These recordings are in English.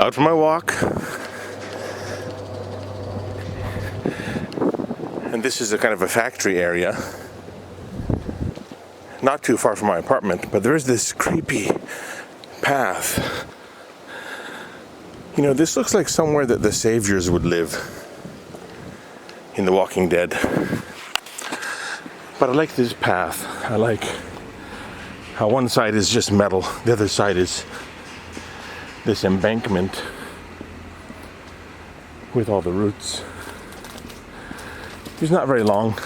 Out for my walk. And this is a kind of a factory area. Not too far from my apartment, but there is this creepy path. You know, this looks like somewhere that the saviors would live in The Walking Dead. But I like this path. I like how one side is just metal, the other side is this embankment with all the roots. It's not very long.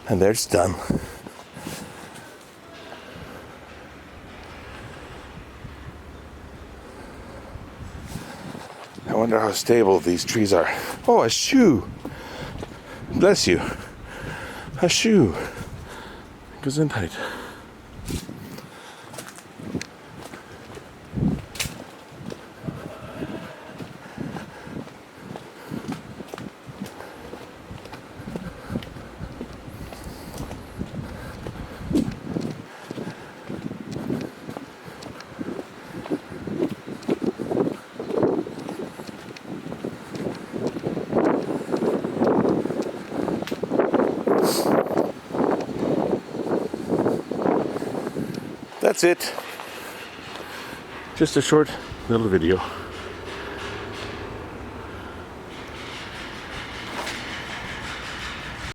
And there it's done. I wonder how stable these trees are. Oh, a shoe! Bless you. A shoe. Gesundheit. That's it. Just a short little video.